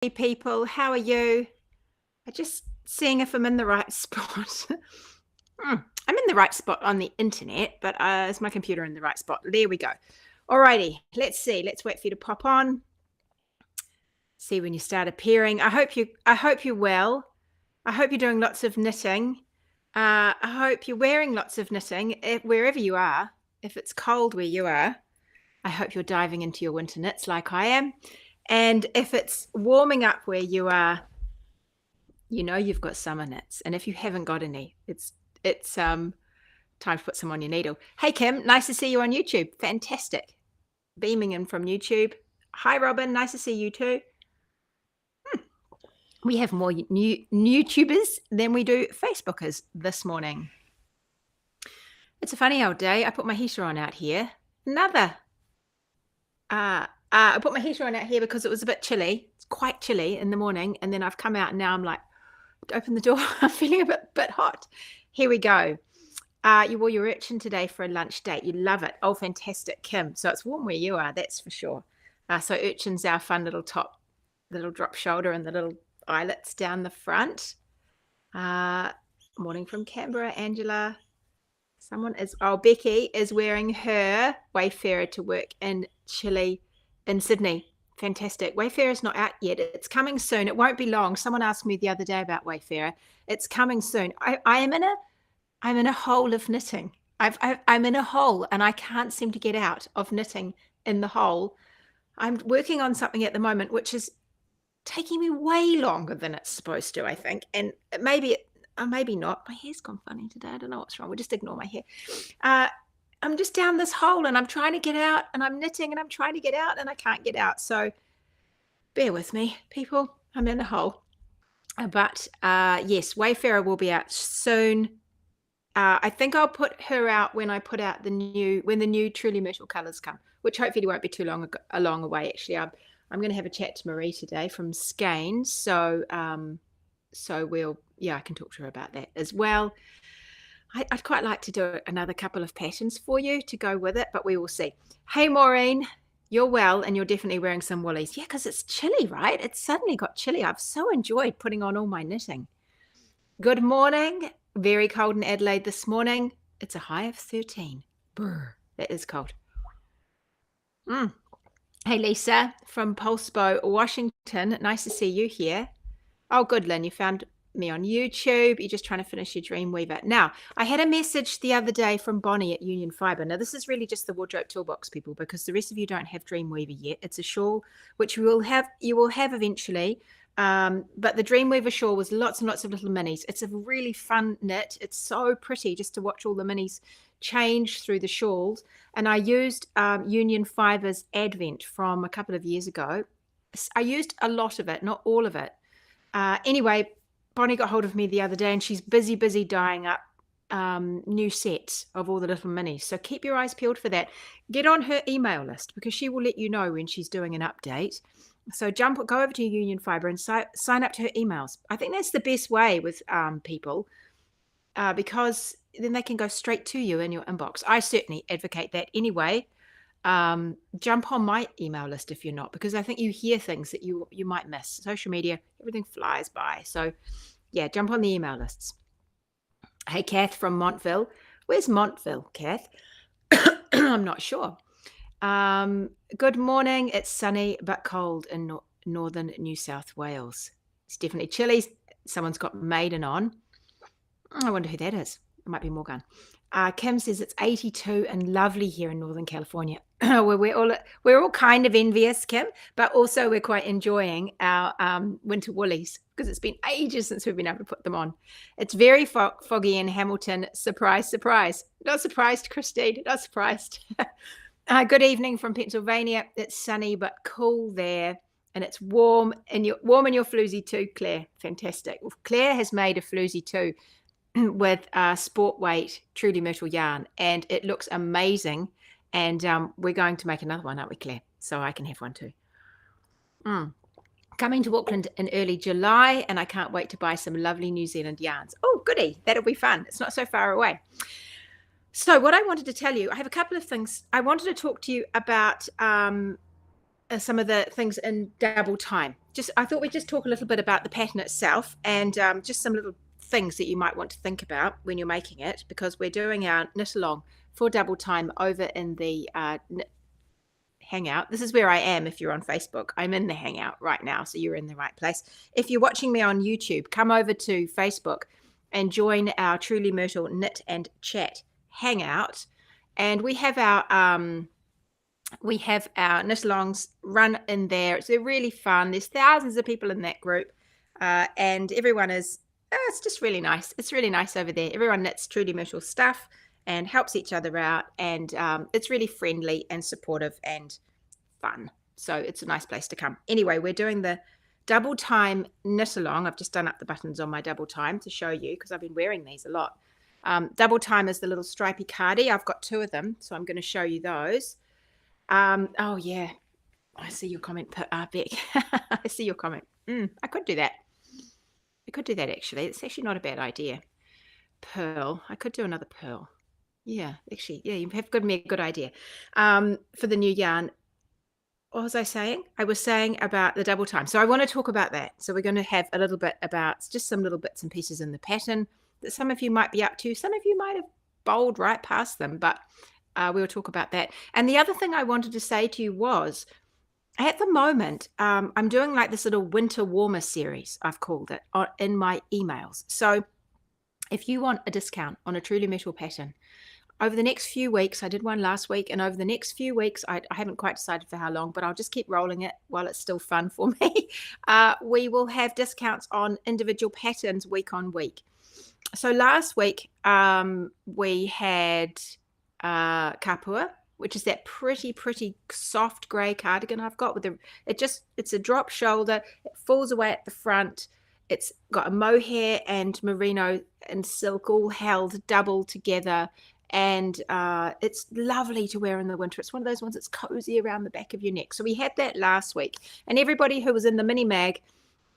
people, how are you? I'm just seeing if I'm in the right spot. I'm in the right spot on the internet, but is my computer in the right spot? There we go. Alrighty, let's see. Let's wait for you to pop on. See when you start appearing. I hope you're well. I hope you're doing lots of knitting. I hope you're wearing lots of knitting wherever you are. If it's cold where you are, I hope you're diving into your winter knits like I am. And if it's warming up where you are, you know you've got summer knits. And if you haven't got any, it's time to put some on your needle. Hey Kim, nice to see you on YouTube. Fantastic. Beaming in from YouTube. Hi Robin, nice to see you too. We have more new YouTubers than we do Facebookers this morning. It's a funny old day. I put my heater on out here. I put my heater on out here because it was a bit chilly. It's quite chilly in the morning. And then I've come out and now I'm like, open the door. I'm feeling a bit hot. Here we go. You wore your urchin today for a lunch date. You love it. Oh, fantastic, Kim. So it's warm where you are, that's for sure. So urchin's our fun little top, little drop shoulder and the little eyelets down the front. Morning from Canberra, Angela. Becky is wearing her Wayfarer to work in Chile in Sydney. Fantastic. Wayfarer's not out yet. It's coming soon. It won't be long. Someone asked me the other day about Wayfarer. It's coming soon. I'm in a hole of knitting. I'm in a hole and I can't seem to get out of knitting in the hole. I'm working on something at the moment which is taking me way longer than it's supposed to, I think. And maybe not. My hair's gone funny today. I don't know what's wrong. We'll just ignore my hair. I'm just down this hole and I'm trying to get out and I'm knitting and I'm trying to get out and I can't get out. So bear with me, people. I'm in a hole. But yes, Wayfarer will be out soon. I think I'll put her out when I put out the new Truly Myrtle colours come, which hopefully won't be too long away. Actually, I'm going to have a chat to Marie today from Skeins. So I can talk to her about that as well. I'd quite like to do another couple of patterns for you to go with it, but we will see. Hey, Maureen, you're well and you're definitely wearing some woolies. Yeah, because it's chilly, right? It's suddenly got chilly. I've so enjoyed putting on all my knitting. Good morning. Very cold in Adelaide this morning. It's a high of 13. Brr, that is cold. Hey, Lisa from Pulsebo, Washington. Nice to see you here. Oh, good, Lynn. You found me on YouTube. You're just trying to finish your Dreamweaver. Now, I had a message the other day from Bonnie at Union Fibre. Now, this is really just the wardrobe toolbox, people, because the rest of you don't have Dreamweaver yet. It's a shawl which you will have eventually. But the Dreamweaver shawl was lots and lots of little minis. It's a really fun knit. It's so pretty just to watch all the minis change through the shawls. And I used Union Fibre's Advent from a couple of years ago. I used a lot of it, not all of it. Anyway, Bonnie got hold of me the other day and she's busy dyeing up new sets of all the little minis. So keep your eyes peeled for that. Get on her email list because she will let you know when she's doing an update. So go over to Union Fibre and sign up to her emails. I think that's the best way with people because then they can go straight to you in your inbox. I certainly advocate that anyway. Jump on my email list if you're not, because I think you hear things that you might miss. Social media, everything flies by. So yeah, jump on the email lists. Hey, Kath from Montville. Where's Montville, Kath? I'm not sure. Good morning. It's sunny but cold in northern New South Wales. It's definitely chilly. Someone's got Maiden on. I wonder who that is. It might be Morgan. Kim says it's 82 and lovely here in Northern California. We're all kind of envious, Kim, but also we're quite enjoying our winter woolies because it's been ages since we've been able to put them on. It's very foggy in Hamilton. Surprise, surprise. Not surprised, Christine. Not surprised. Good evening from Pennsylvania. It's sunny but cool there, and it's warm in your floozy too, Claire. Fantastic. Well, Claire has made a floozy too with sport weight Truly Myrtle yarn, and it looks amazing. And we're going to make another one, aren't we, Claire? So I can have one too. Coming to Auckland in early July, and I can't wait to buy some lovely New Zealand yarns. Oh, goody. That'll be fun. It's not so far away. So what I wanted to tell you, I have a couple of things. I wanted to talk to you about some of the things in double time. I thought we'd just talk a little bit about the pattern itself, and just some little things that you might want to think about when you're making it, because we're doing our knit along for double time over in the Hangout. This is where I am. If you're on Facebook, I'm in the Hangout right now, so you're in the right place. If you're watching me on YouTube, come over to Facebook and join our Truly Myrtle Knit and Chat Hangout, and we have our knit alongs run in there. They're really fun. There's thousands of people in that group, and everyone is it's just really nice. It's really nice over there. Everyone knits Truly Myrtle stuff and helps each other out, and it's really friendly and supportive and fun. So it's a nice place to come. Anyway, we're doing the double time knit along. I've just done up the buttons on my double time to show you, because I've been wearing these a lot. Double time is the little stripy cardie. I've got 2 of them, so I'm going to show you those. Oh yeah, I see your comment, Beck. I see your comment. I could do that. I could do that actually. It's actually not a bad idea. Pearl. I could do another pearl. Yeah, actually, yeah, you have given me a good idea. For the new yarn. What was I saying? I was saying about the double time. So I want to talk about that. So we're going to have a little bit about just some little bits and pieces in the pattern that some of you might be up to. Some of you might have bowled right past them, but we'll talk about that. And the other thing I wanted to say to you was, at the moment, I'm doing like this little winter warmer series, I've called it, in my emails. So if you want a discount on a Truly Metal pattern, over the next few weeks, I did one last week, and over the next few weeks, I haven't quite decided for how long, but I'll just keep rolling it while it's still fun for me. We will have discounts on individual patterns week on week. So last week, we had Kapua, which is that pretty soft grey cardigan I've got with it's a drop shoulder. It falls away at the front. It's got a mohair and merino and silk all held double together. And it's lovely to wear in the winter. It's one of those ones that's cozy around the back of your neck. So we had that last week. And everybody who was in the mini mag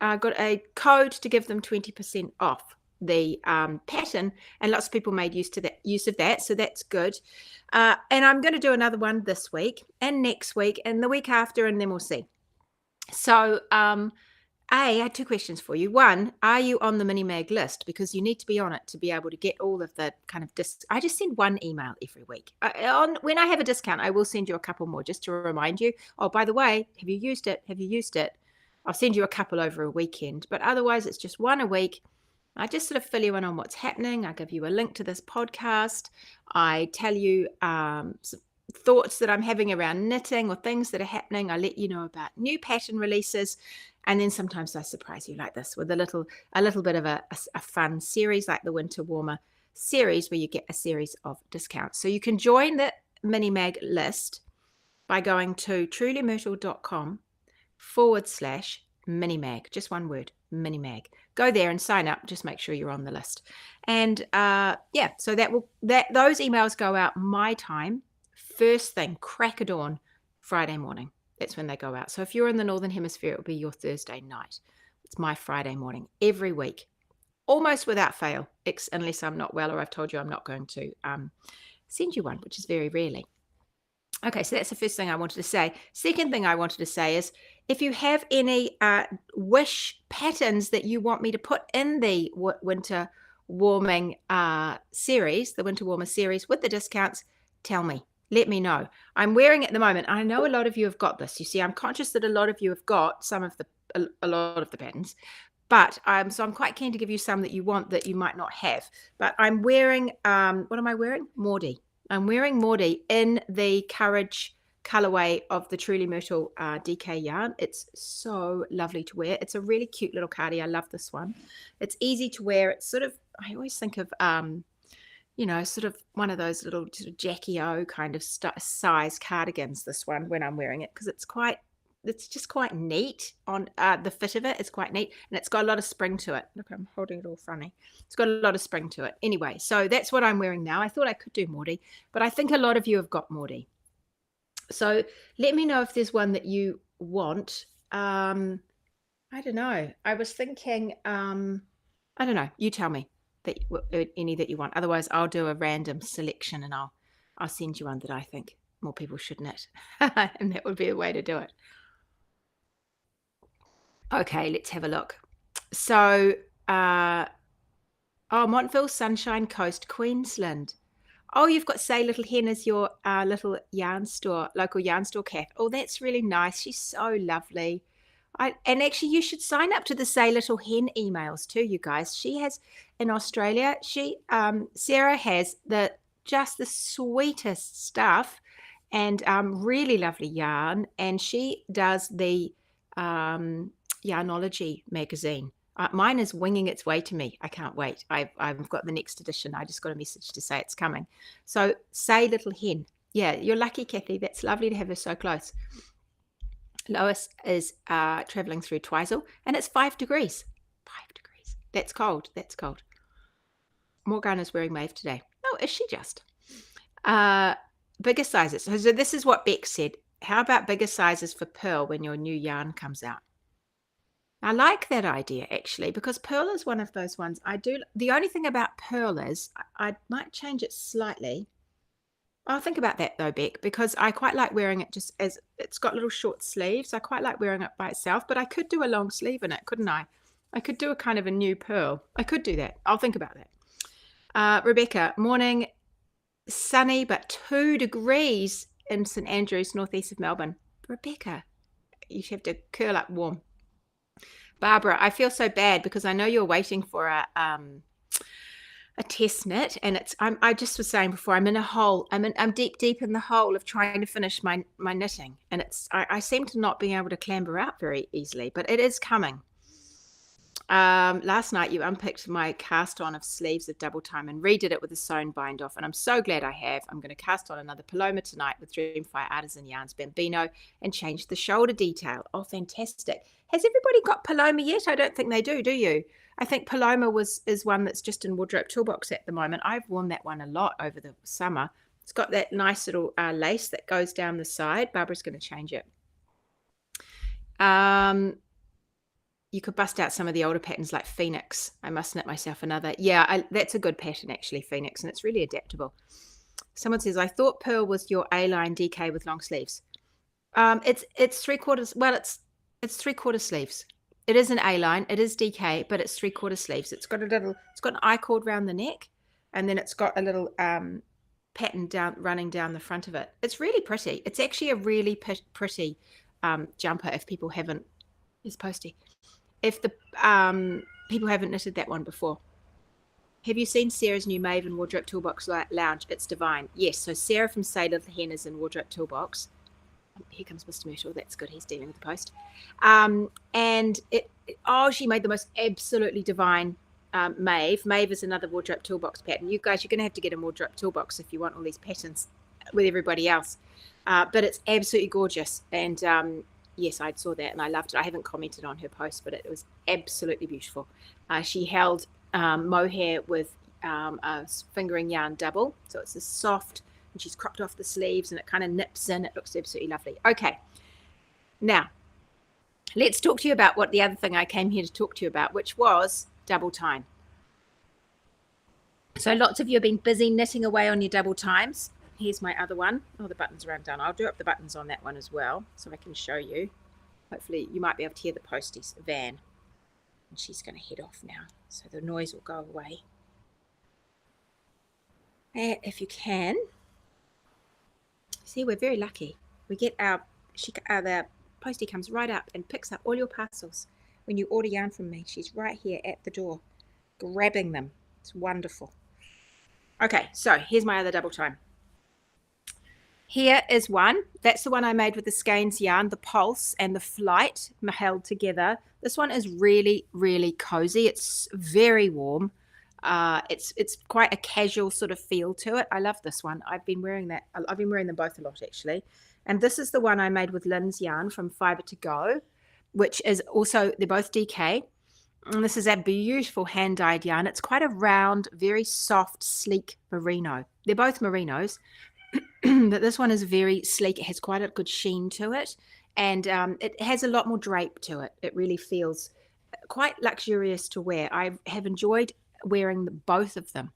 got a code to give them 20% off the pattern. And lots of people made use of that. So that's good. And I'm going to do another one this week and next week and the week after, and then we'll see. So I had 2 questions for you. One, are you on the mini mag list? Because you need to be on it to be able to get all of the kind of I just send 1 email every week. When I have a discount, I will send you a couple more just to remind you. Oh, by the way, have you used it? Have you used it? I'll send you a couple over a weekend. But otherwise, it's just 1 a week. I just sort of fill you in on what's happening. I give you a link to this podcast. I tell you some thoughts that I'm having around knitting or things that are happening. I let you know about new pattern releases. And then sometimes I surprise you like this with a little bit of a fun series like the Winter Warmer series, where you get a series of discounts. So you can join the mini mag list by going to trulymyrtle.com/mini mag. Just one word, mini mag. Go there and sign up. Just make sure you're on the list. And so those emails go out my time, first thing, crack of dawn, Friday morning. That's when they go out. So if you're in the Northern Hemisphere, it will be your Thursday night. It's my Friday morning every week, almost without fail, unless I'm not well or I've told you I'm not going to send you one, which is very rarely. Okay, so that's the first thing I wanted to say. Second thing I wanted to say is, if you have any wish patterns that you want me to put in the winter warming series, the Winter Warmer series with the discounts, tell me. Let me know. I'm wearing it at the moment. I know a lot of you have got this. You see, I'm conscious that a lot of you have got a lot of the patterns, but I'm quite keen to give you some that you want that you might not have. But I'm wearing, what am I wearing? Maudie. I'm wearing Maudie in the Courage colorway of the Truly Myrtle DK yarn. It's so lovely to wear. It's a really cute little cardie. I love this one. It's easy to wear. It's sort of, I always think of sort of one of those little sort of Jackie O kind of size cardigans, this one, when I'm wearing it, because it's just quite neat on the fit of it. It's quite neat, and it's got a lot of spring to it. Look, I'm holding it all funny. It's got a lot of spring to it. Anyway, so that's what I'm wearing now. I thought I could do Maudie, but I think a lot of you have got Maudie. So let me know if there's one that you want. I don't know. I was thinking, I don't know. You tell me any that you want. Otherwise, I'll do a random selection and I'll send you one that I think more people should knit. And that would be the way to do it. Okay, let's have a look. So, Montville, Sunshine Coast, Queensland. Oh, you've got Say Little Hen as your little yarn store, local yarn store cat. Oh, that's really nice. She's so lovely. And actually, you should sign up to the Say Little Hen emails too, you guys. She has in Australia. Sarah has just the sweetest stuff, and really lovely yarn. And she does the Yarnology magazine. Mine is winging its way to me. I can't wait. I've got the next edition. I just got a message to say it's coming. So Say Little Hen. Yeah, you're lucky, Kathy. That's lovely to have her so close. Lois is traveling through Twizel, and it's 5 degrees. 5 degrees. That's cold. That's cold. Morgana is wearing Maeve today. Oh, is she just? Bigger sizes. So this is what Beck said. How about bigger sizes for Pearl when your new yarn comes out? I like that idea, actually, because Pearl is one of those ones I do. The only thing about Pearl is I might change it slightly. I'll think about that though, Beck, because I quite like wearing it just as it's got little short sleeves. I quite like wearing it by itself, but I could do a long sleeve in it, couldn't I? I could do a kind of a new Pearl. I could do that. I'll think about that. Rebecca, morning, sunny, but 2 degrees in St Andrews, northeast of Melbourne. Rebecca, you have to curl up warm. Barbara, I feel so bad because I know you're waiting for a test knit, and I just was saying before, I'm in a hole. I'm deep in the hole of trying to finish my knitting, and I seem to not being able to clamber out very easily, but it is coming. Last night you unpicked my cast on of sleeves of Double Time and redid it with a sewn bind off, and I'm so glad I have. I'm going to cast on another Paloma tonight with Dreamfire Artisan Yarns Bambino and change the shoulder detail. Oh, fantastic. Has everybody got Paloma yet? I don't think they do you? I think Paloma is one that's just in Wardrobe Toolbox at the moment. I've worn that one a lot over the summer. It's got that nice little lace that goes down the side. Barbara's going to change it. You could bust out some of the older patterns like Phoenix. I must knit myself another. Yeah, that's a good pattern actually, Phoenix, and it's really adaptable. Someone says, I thought Pearl was your A-line DK with long sleeves. It's 3/4. Well, it's 3/4 sleeves. It is an A-line. It is DK, but it's 3/4 sleeves. It's got an I-cord round the neck, and then it's got a little pattern running down the front of it. It's really pretty. It's actually a really pretty jumper. If people haven't, it's posty. If the people haven't knitted that one before. Have you seen Sarah's new Maeve in Wardrobe Toolbox Lounge? It's divine. Yes, so Sarah from Say Little Hen is in Wardrobe Toolbox. Here comes Mr. Myrtle. That's good. He's dealing with the post. And she made the most absolutely divine Maeve. Maeve is another Wardrobe Toolbox pattern. You guys, you're going to have to get a Wardrobe Toolbox if you want all these patterns with everybody else. But it's absolutely gorgeous. And yes, I saw that and I loved it. I haven't commented on her post, but it was absolutely beautiful. She held mohair with a fingering yarn double. So it's a soft, and she's cropped off the sleeves and it kind of nips in. It looks absolutely lovely. Okay, now let's talk to you about what the other thing I came here to talk to you about, which was Double Time. So lots of you have been busy knitting away on your Double Times. Here's my other one. Oh, the buttons are undone. I'll do up the buttons on that one as well so I can show you. Hopefully you might be able to hear the posties van. And she's going to head off now, so the noise will go away. And if you can, see, we're very lucky. We get the postie comes right up and picks up all your parcels. When you order yarn from me, she's right here at the door, grabbing them. It's wonderful. Okay, so here's my other Double Time. Here is one. That's the one I made with the skeins yarn, the Pulse and the Flight held together. This one is really, really cozy. It's very warm. It's quite a casual sort of feel to it. I love this one. I've been wearing that. I've been wearing them both a lot actually. And this is the one I made with Lynn's yarn from Fibre to Go, which is also, they're both DK. And this is a beautiful hand-dyed yarn. It's quite a round, very soft, sleek merino. They're both merinos, but this one is very sleek. It has quite a good sheen to it, and it has a lot more drape to it. It really feels quite luxurious to wear. I have enjoyed wearing both of them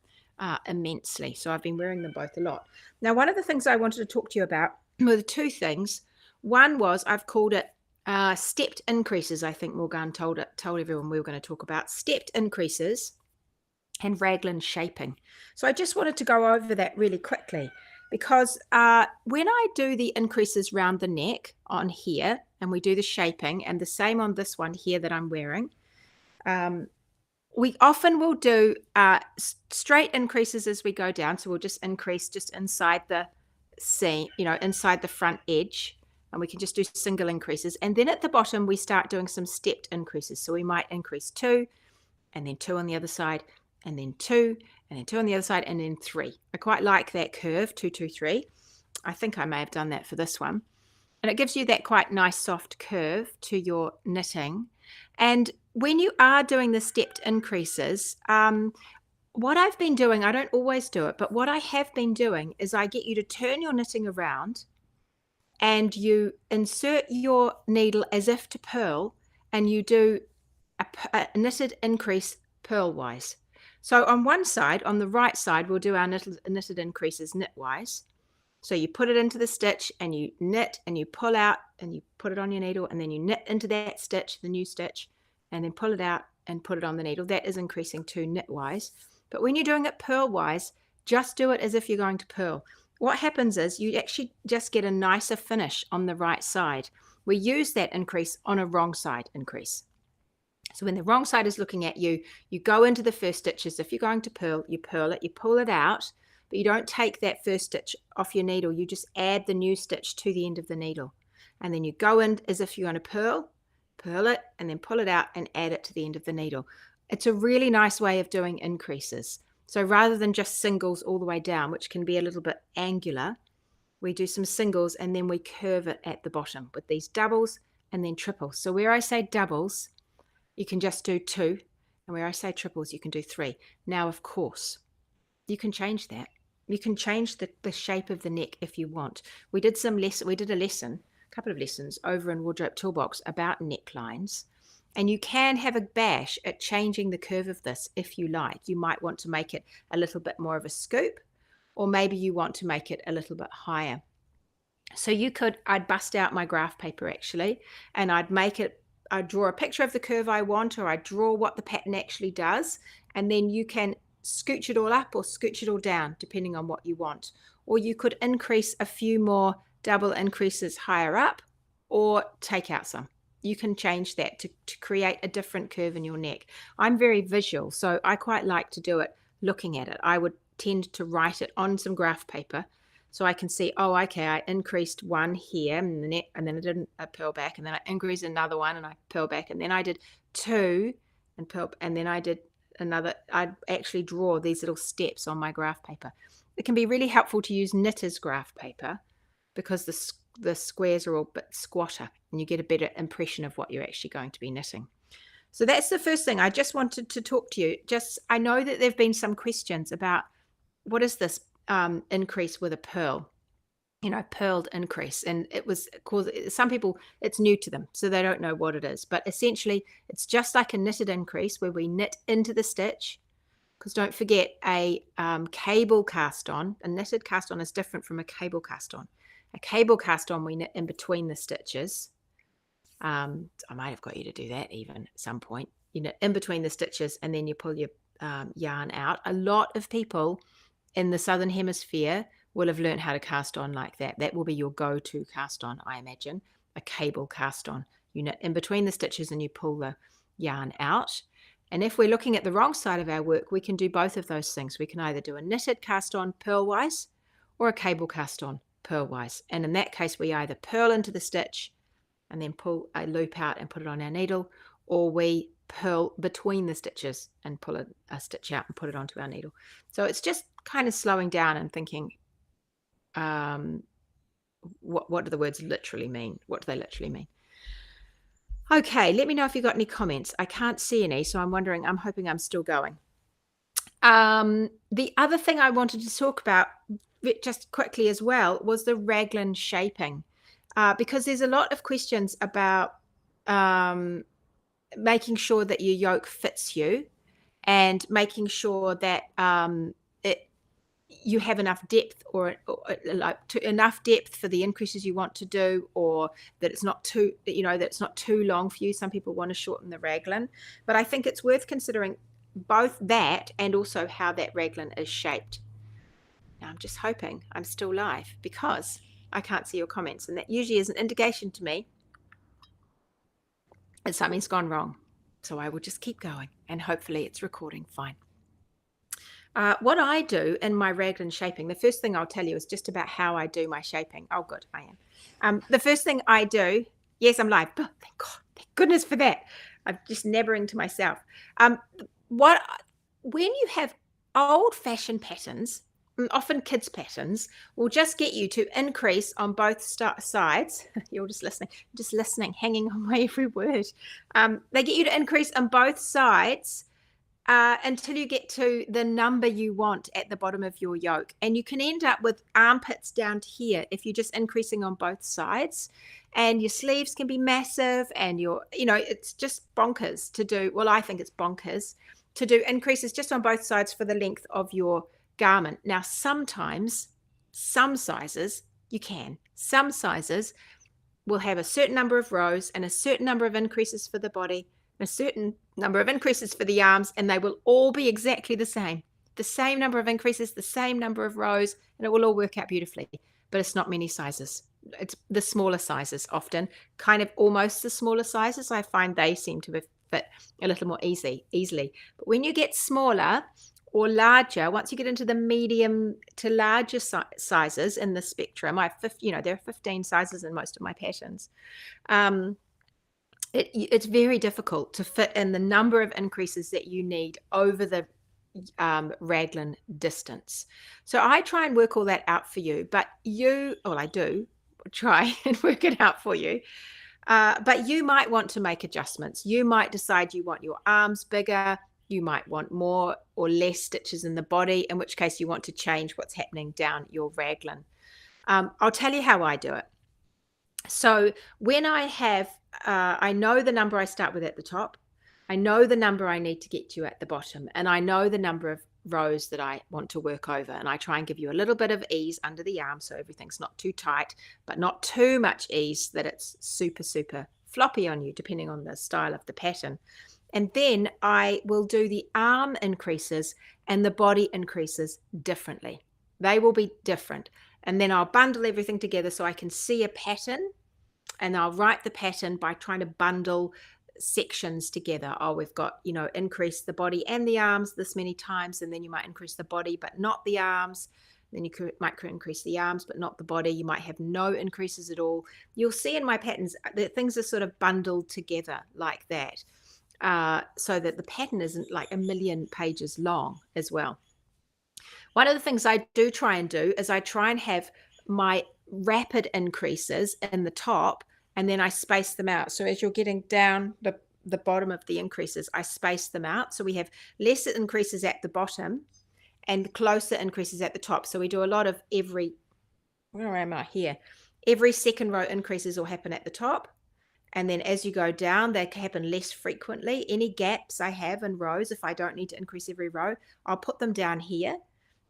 immensely, so I've been wearing them both a lot. Now, one of the things I wanted to talk to you about were the two things. One was, I've called it Stepped increases. I think Morgan told everyone we were going to talk about stepped increases and Raglan shaping. So I just wanted to go over that really quickly because when I do the increases round the neck on here, and we do the shaping, and the same on this one here that I'm wearing, we often will do straight increases as we go down. So we'll just increase just inside the seam, inside the front edge, and we can just do single increases. And then at the bottom, we start doing some stepped increases. So we might increase 2, and then 2 on the other side, and then 2, and then 2 on the other side, and then 3. I quite like that curve, 2, 2, 3. I think I may have done that for this one. And it gives you that quite nice soft curve to your knitting. And when you are doing the stepped increases, what I've been doing, I don't always do it, but what I have been doing is I get you to turn your knitting around and you insert your needle as if to purl, and you do a knitted increase purlwise. So on one side, on the right side, we'll do our knitted increases knitwise. So you put it into the stitch and you knit and you pull out and you put it on your needle, and then you knit into that stitch, the new stitch, and then pull it out and put it on the needle. That is increasing to knitwise. But when you're doing it purlwise, just do it as if you're going to purl. What happens is you actually just get a nicer finish on the right side. We use that increase on a wrong side increase. So when the wrong side is looking at you, you go into the first stitches. If you're going to purl it, you pull it out, but you don't take that first stitch off your needle. You just add the new stitch to the end of the needle. And then you go in as if you're going to purl it, and then pull it out and add it to the end of the needle. It's a really nice way of doing increases. So rather than just singles all the way down, which can be a little bit angular, we do some singles and then we curve it at the bottom with these doubles and then triples. So where I say doubles, you can just do 2, and where I say triples, you can do 3. Now, of course, you can change that. You can change the shape of the neck if you want. We did a couple of lessons over in Wardrobe Toolbox about necklines, and you can have a bash at changing the curve of this if you like. You might want to make it a little bit more of a scoop, or maybe you want to make it a little bit higher. So I'd bust out my graph paper actually, and I'd draw a picture of the curve I want, or I draw what the pattern actually does, and then you can scooch it all up or scooch it all down depending on what you want. Or you could increase a few more double increases higher up, or take out some. You can change that to create a different curve in your neck. I'm very visual, so I quite like to do it looking at it. I would tend to write it on some graph paper so I can see, oh, okay, I increased 1 here in the neck, and then I did a purl back, and then I increased another 1 and I purl back, and then I did 2 and purl, and then I did another. I'd actually draw these little steps on my graph paper. It can be really helpful to use knitter's graph paper because the squares are all a bit squatter, and you get a better impression of what you're actually going to be knitting. So that's the first thing I just wanted to talk to you. I know that there have been some questions about what is this increase with a purl, purled increase. And it was caused, some people, it's new to them, so they don't know what it is. But essentially, it's just like a knitted increase where we knit into the stitch. Because don't forget, a cable cast on, a knitted cast on is different from a cable cast on. A cable cast on, we knit in between the stitches. I might have got you to do that even at some point. You knit in between the stitches, and then you pull your yarn out. A lot of people in the Southern Hemisphere will have learned how to cast on like that. That will be your go-to cast on, I imagine, a cable cast on. You knit in between the stitches and you pull the yarn out. And if we're looking at the wrong side of our work, we can do both of those things. We can either do a knitted cast on purlwise or a cable cast on purlwise. And in that case, we either purl into the stitch and then pull a loop out and put it on our needle, or we purl between the stitches and pull a stitch out and put it onto our needle. So it's just kind of slowing down and thinking, what do the words literally mean? What do they literally mean? Okay, let me know if you got any comments. I can't see any, so I'm hoping I'm still going. The other thing I wanted to talk about just quickly as well was the Raglan shaping, because there's a lot of questions about making sure that your yoke fits you, and making sure that you have enough depth or enough depth for the increases you want to do, or that it's not too, that it's not too long for you. Some people want to shorten the raglan, but I think it's worth considering both that and also how that raglan is shaped. Now, I'm just hoping I'm still live because I can't see your comments, and that usually is an indication to me that something's gone wrong. So I will just keep going, and hopefully it's recording fine. What I do in my raglan shaping, the first thing I'll tell you is just about how I do my shaping. Oh, good, I am. The first thing I do, yes, I'm live. Oh, thank God, thank goodness for that. I'm just nabbering to myself. When you have old-fashioned patterns, often kids' patterns, will just get you to increase on both sides. You're just listening, hanging on my every word. They get you to increase on both sides until you get to the number you want at the bottom of your yoke. And you can end up with armpits down to here if you're just increasing on both sides. And your sleeves can be massive, and it's just bonkers to do. Well, I think it's bonkers to do increases just on both sides for the length of your garment. Now, sometimes, some sizes, you can. Some sizes will have a certain number of rows and a certain number of increases for the body, a certain number of increases for the arms, and they will all be exactly the same number of increases, the same number of rows, and it will all work out beautifully. But it's not many sizes. It's the smaller sizes, often kind of almost the smaller sizes. I find they seem to fit a little more easily. But when you get smaller or larger, once you get into the medium to larger sizes in the spectrum, there are 15 sizes in most of my patterns. It's very difficult to fit in the number of increases that you need over the raglan distance. So I try and work all that out for you, but I do try and work it out for you. But you might want to make adjustments. You might decide you want your arms bigger. You might want more or less stitches in the body, in which case you want to change what's happening down your raglan. I'll tell you how I do it. So when I know the number I start with at the top, I know the number I need to get to at the bottom, and I know the number of rows that I want to work over, and I try and give you a little bit of ease under the arm so everything's not too tight, but not too much ease that it's super, super floppy on you, depending on the style of the pattern. And then I will do the arm increases and the body increases differently. They will be different. And then I'll bundle everything together so I can see a pattern, and I'll write the pattern by trying to bundle sections together. We've got, increase the body and the arms this many times, and then you might increase the body but not the arms. Then you might increase the arms but not the body. You might have no increases at all. You'll see in my patterns that things are sort of bundled together like that, so that the pattern isn't like a million pages long as well. One of the things I do try and do is I try and have my rapid increases in the top, and then I space them out. So as you're getting down the bottom of the increases, I space them out. So we have lesser increases at the bottom and closer increases at the top. So we do a lot of where am I here? Every second row increases will happen at the top. And then as you go down, they happen less frequently. Any gaps I have in rows, if I don't need to increase every row, I'll put them down here.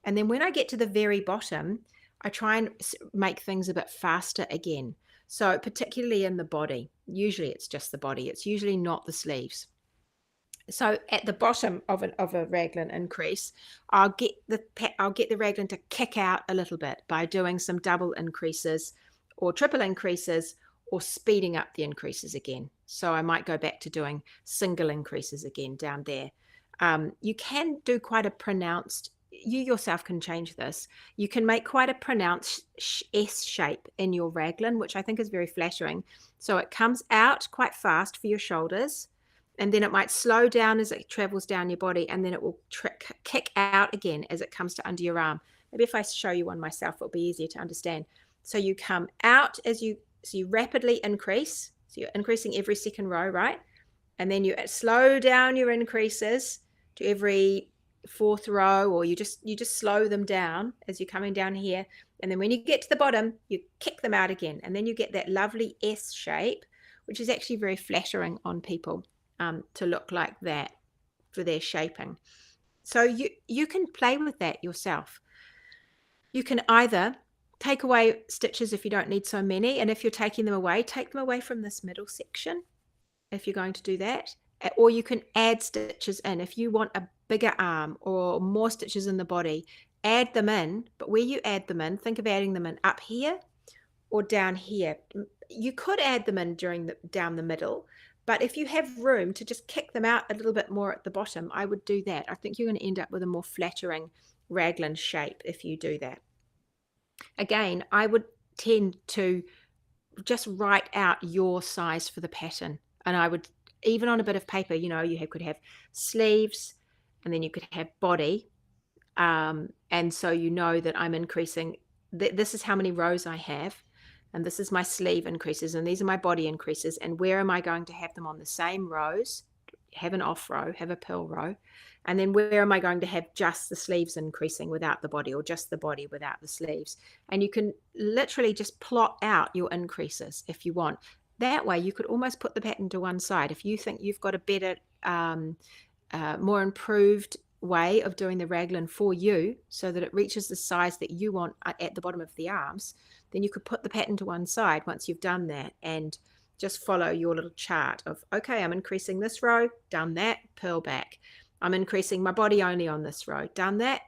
And then when I get to the very bottom, I try and make things a bit faster again. So particularly in the body, usually it's just the body. It's usually not the sleeves. So at the bottom of a raglan increase, I'll get the raglan to kick out a little bit by doing some double increases or triple increases, or speeding up the increases again. So I might go back to doing single increases again down there. You can do quite a pronounced, you yourself can change this. You can make quite a pronounced S shape in your raglan, which I think is very flattering. So it comes out quite fast for your shoulders, and then it might slow down as it travels down your body, and then it will kick out again as it comes to under your arm. Maybe if I show you one myself, it'll be easier to understand. So you come out so you rapidly increase. So you're increasing every second row, right? And then you slow down your increases to every fourth row, or you just slow them down as you're coming down here. And then when you get to the bottom, you kick them out again. And then you get that lovely S shape, which is actually very flattering on people to look like that for their shaping. So you can play with that yourself. You can either take away stitches if you don't need so many, and if you're taking them away, take them away from this middle section if you're going to do that, or you can add stitches in. If you want a bigger arm or more stitches in the body, add them in, but where you add them in, think of adding them in up here or down here. You could add them in down the middle, but if you have room to just kick them out a little bit more at the bottom, I would do that. I think you're going to end up with a more flattering raglan shape if you do that. Again, I would tend to just write out your size for the pattern, and I would, even on a bit of paper, you could have sleeves, and then you could have body, and so that I'm increasing. This is how many rows I have, and this is my sleeve increases, and these are my body increases, and where am I going to have them on the same rows? Have an off row, have a purl row, and then where am I going to have just the sleeves increasing without the body, or just the body without the sleeves? And you can literally just plot out your increases if you want. That way you could almost put the pattern to one side. If you think you've got a better, more improved way of doing the raglan for you so that it reaches the size that you want at the bottom of the arms, then you could put the pattern to one side once you've done that and just follow your little chart of, okay, I'm increasing this row, done that, purl back. I'm increasing my body only on this row, done that,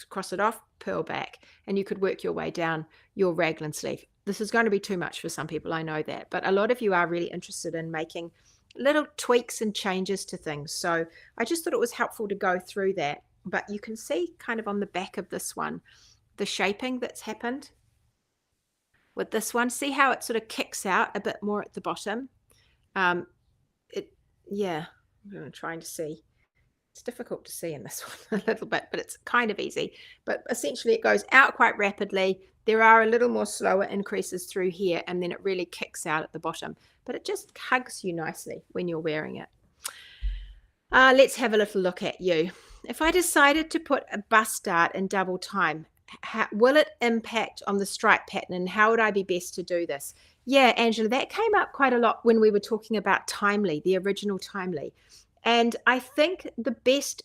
cross it off, purl back. And you could work your way down your raglan sleeve. This is going to be too much for some people, I know that, but a lot of you are really interested in making little tweaks and changes to things. So I just thought it was helpful to go through that. But you can see kind of on the back of this one, the shaping that's happened with this one. See how it sort of kicks out a bit more at the bottom? Yeah, I'm trying to see. It's difficult to see in this one a little bit, but it's kind of easy. But essentially it goes out quite rapidly. There are a little more slower increases through here, and then it really kicks out at the bottom. But it just hugs you nicely when you're wearing it. Let's have a little look at you. If I decided to put a bust dart in double time, will it impact on the stripe pattern, and how would I be best to do this? Yeah, Angela, that came up quite a lot when we were talking about Timely, the original Timely. And I think the best,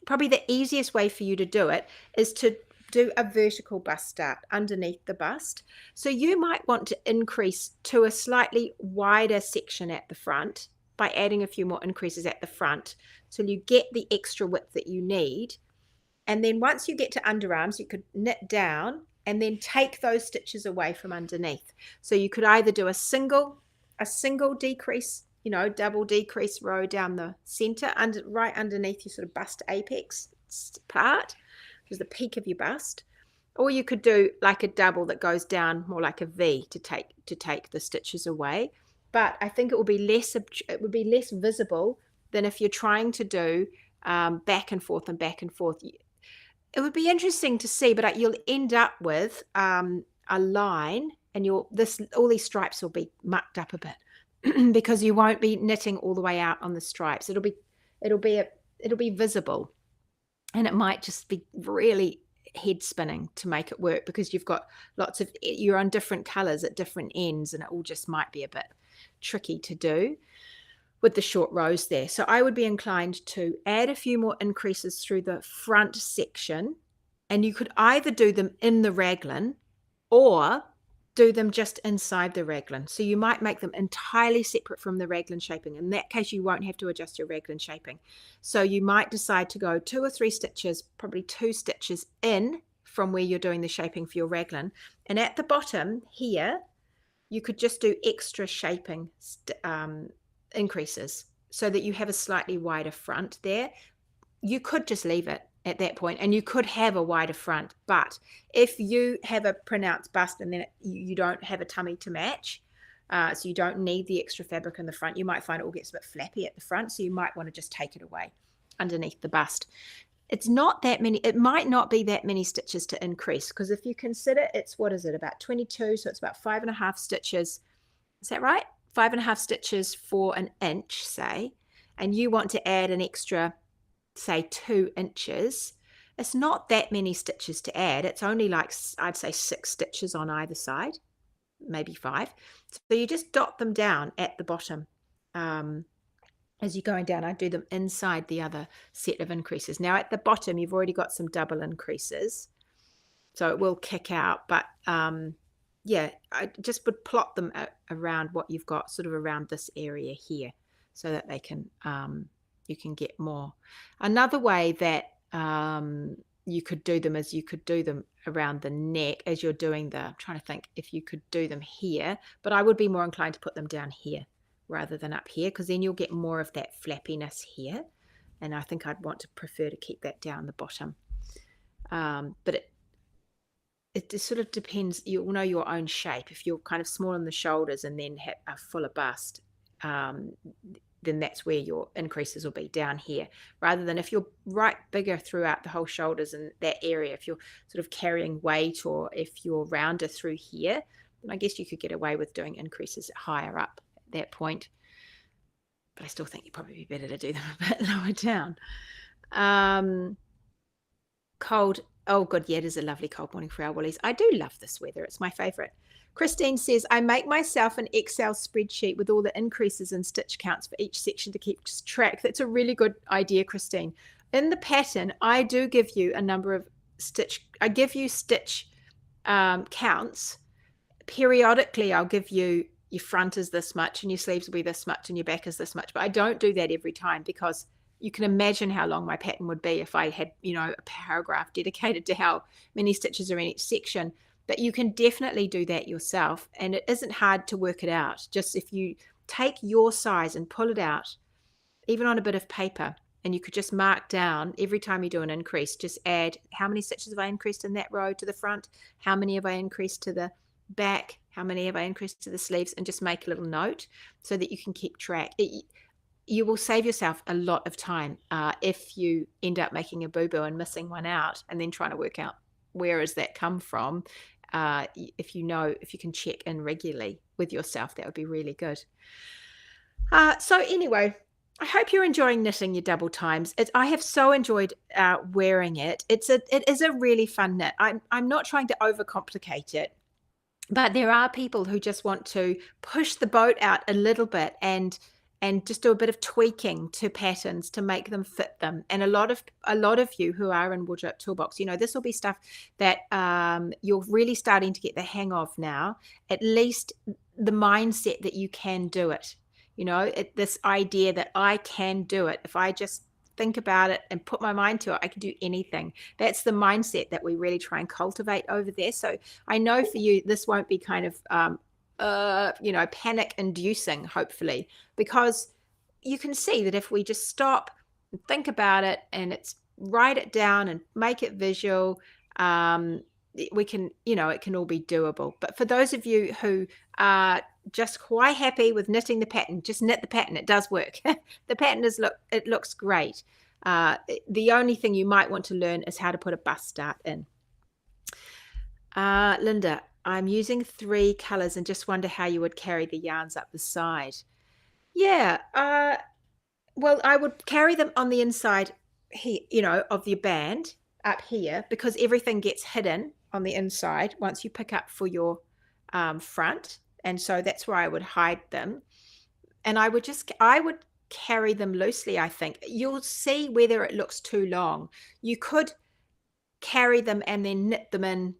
probably the easiest way for you to do it is to do a vertical bust dart underneath the bust. So you might want to increase to a slightly wider section at the front by adding a few more increases at the front so you get the extra width that you need. And then once you get to underarms, you could knit down and then take those stitches away from underneath. So you could either do a single decrease, double decrease row down the center, right underneath your sort of bust apex part, which is the peak of your bust, or you could do like a double that goes down more like a V to take the stitches away. But I think it would be less visible than if you're trying to do back and forth and back and forth. It would be interesting to see, but you'll end up with a line, and all these stripes will be mucked up a bit because you won't be knitting all the way out on the stripes. It'll be visible, and it might just be really head spinning to make it work because you're on different colors at different ends, and it all just might be a bit tricky to do with the short rows there. So I would be inclined to add a few more increases through the front section, and you could either do them in the raglan or do them just inside the raglan. So you might make them entirely separate from the raglan shaping. In that case, you won't have to adjust your raglan shaping. So you might decide to go 2 or 3 stitches, probably 2 stitches in from where you're doing the shaping for your raglan. And at the bottom here, you could just do extra shaping increases so that you have a slightly wider front there. You could just leave it at that point, and you could have a wider front. But if you have a pronounced bust and then you don't have a tummy to match, so you don't need the extra fabric in the front, you might find it all gets a bit flappy at the front, so you might want to just take it away underneath the bust. It's not that many, it might not be that many stitches to increase, because if you consider it's, what is it, about 22, so it's about 5.5 stitches. Is that right? 5.5 stitches for an inch, say, and you want to add an extra, say, 2 inches. It's not that many stitches to add. It's only like, I'd say 6 stitches on either side, maybe 5. So you just dot them down at the bottom. As you're going down, I do them inside the other set of increases. Now at the bottom, you've already got some double increases. So it will kick out, but yeah, I just would plot them around what you've got, sort of around this area here, so that they can you can get more. Another way that you could do them is you could do them around the neck as you're doing the, I'm trying to think if you could do them here, but I would be more inclined to put them down here rather than up here, because then you'll get more of that flappiness here, and I think I'd want to prefer to keep that down the bottom. But it just sort of depends. You'll know your own shape. If you're kind of small in the shoulders and then have a fuller bust, then that's where your increases will be, down here, rather than if you're right bigger throughout the whole shoulders in that area. If you're sort of carrying weight, or if you're rounder through here, then I guess you could get away with doing increases higher up at that point. But I still think you'd probably be better to do them a bit lower down. Cold. Oh, good. Yeah, it is a lovely cold morning for our woolies. I do love this weather. It's my favorite. Christine says, I make myself an Excel spreadsheet with all the increases and stitch counts for each section to keep track. That's a really good idea, Christine. In the pattern, I do give you a number of I give you stitch counts. Periodically, I'll give you your front is this much and your sleeves will be this much and your back is this much. But I don't do that every time, because you can imagine how long my pattern would be if I had, a paragraph dedicated to how many stitches are in each section. But you can definitely do that yourself, and it isn't hard to work it out. Just if you take your size and pull it out, even on a bit of paper, and you could just mark down every time you do an increase, just add how many stitches have I increased in that row to the front, how many have I increased to the back, how many have I increased to the sleeves, and just make a little note so that you can keep track. You will save yourself a lot of time if you end up making a boo-boo and missing one out and then trying to work out where has that come from. If you can check in regularly with yourself, that would be really good. So anyway, I hope you're enjoying knitting your double times. I have so enjoyed wearing it. It is a really fun knit. I'm not trying to overcomplicate it, but there are people who just want to push the boat out a little bit and just do a bit of tweaking to patterns to make them fit them. And a lot of you who are in Wardrobe Toolbox, this will be stuff that you're really starting to get the hang of now. At least the mindset that you can do it. This idea that I can do it. If I just think about it and put my mind to it, I can do anything. That's the mindset that we really try and cultivate over there. So I know for you, this won't be kind of panic inducing, hopefully, because you can see that if we just stop and think about it and write it down and make it visual, we can, it can all be doable. But for those of you who are just quite happy with knitting the pattern, just knit the pattern. It does work. The pattern it looks great. The only thing you might want to learn is how to put a bust start in. Linda, I'm using 3 colors and just wonder how you would carry the yarns up the side. Yeah, well, I would carry them on the inside here, of your band up here, because everything gets hidden on the inside once you pick up for your front. And so that's where I would hide them. And I would carry them loosely, I think. You'll see whether it looks too long. You could carry them and then knit them in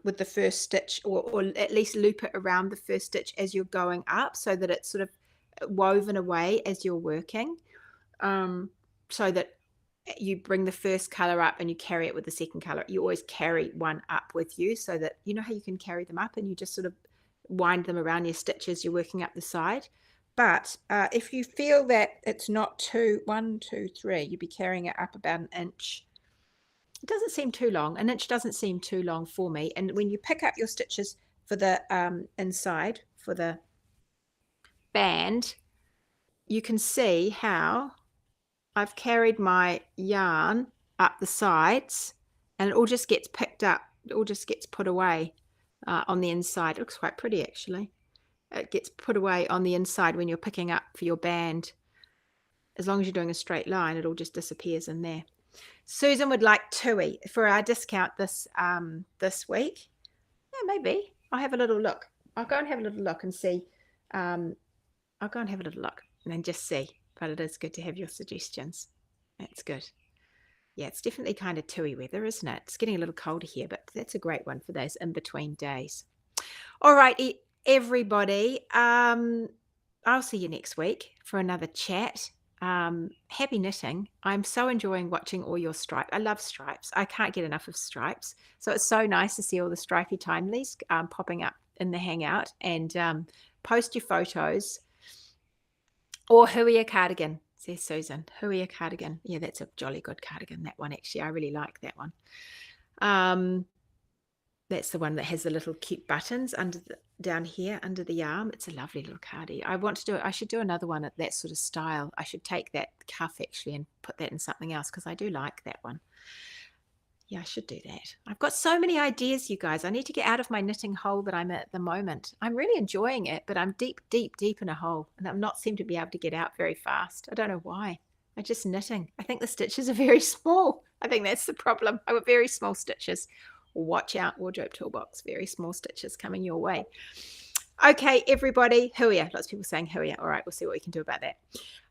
with the first stitch, or at least loop it around the first stitch as you're going up, so that it's sort of woven away as you're working, so that you bring the first color up and you carry it with the second color. You always carry one up with you, so that how you can carry them up and you just sort of wind them around your stitches you're working up the side. But if you feel that it's not too 1 2 3, you'd be carrying it up about an inch. It doesn't seem too long. An inch doesn't seem too long for me. And when you pick up your stitches for the inside, for the band, you can see how I've carried my yarn up the sides, and it all just gets picked up. It all just gets put away on the inside. It looks quite pretty, actually. It gets put away on the inside when you're picking up for your band. As long as you're doing a straight line, it all just disappears in there. Susan would like TUI for our discount this week. Yeah, maybe. I'll have a little look. I'll go and have a little look and see. I'll go and have a little look and then just see. But it is good to have your suggestions. That's good. Yeah, it's definitely kind of tui weather, isn't it? It's getting a little colder here, but that's a great one for those in-between days. All right, everybody. I'll see you next week for another chat. Happy knitting. I'm so enjoying watching all your stripes. I love stripes. I can't get enough of stripes. So it's so nice to see all the stripy timelies popping up in the Hangout, and post your photos. Or Huia cardigan, says Susan. Huia cardigan. Yeah, that's a jolly good cardigan, that one, actually. I really like that one. That's the one that has the little cute buttons down here under the arm. It's a lovely little cardi. I should do another one at that sort of style. I should take that cuff actually and put that in something else, because I do like that one. Yeah, I should do that. I've got so many ideas, you guys. I need to get out of my knitting hole that I'm at the moment. I'm really enjoying it, but I'm deep, deep, deep in a hole, and I'm not seem to be able to get out very fast. I don't know why. I'm just knitting. I think the stitches are very small. I think that's the problem. I got very small stitches. Watch out, wardrobe toolbox. Very small stitches coming your way. Okay, everybody. Huia. Lots of people saying huia. All right, we'll see what we can do about that.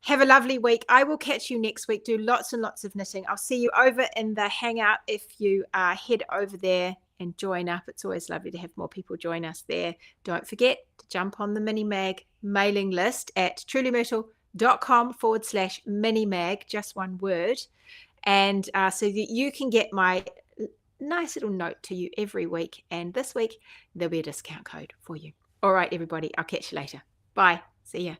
Have a lovely week. I will catch you next week. Do lots and lots of knitting. I'll see you over in the Hangout if you head over there and join up. It's always lovely to have more people join us there. Don't forget to jump on the Mini Mag mailing list at trulymyrtle.com/mini mag, just one word. And so that you can get my nice little note to you every week. And this week, there'll be a discount code for you. All right, everybody. I'll catch you later. Bye. See ya.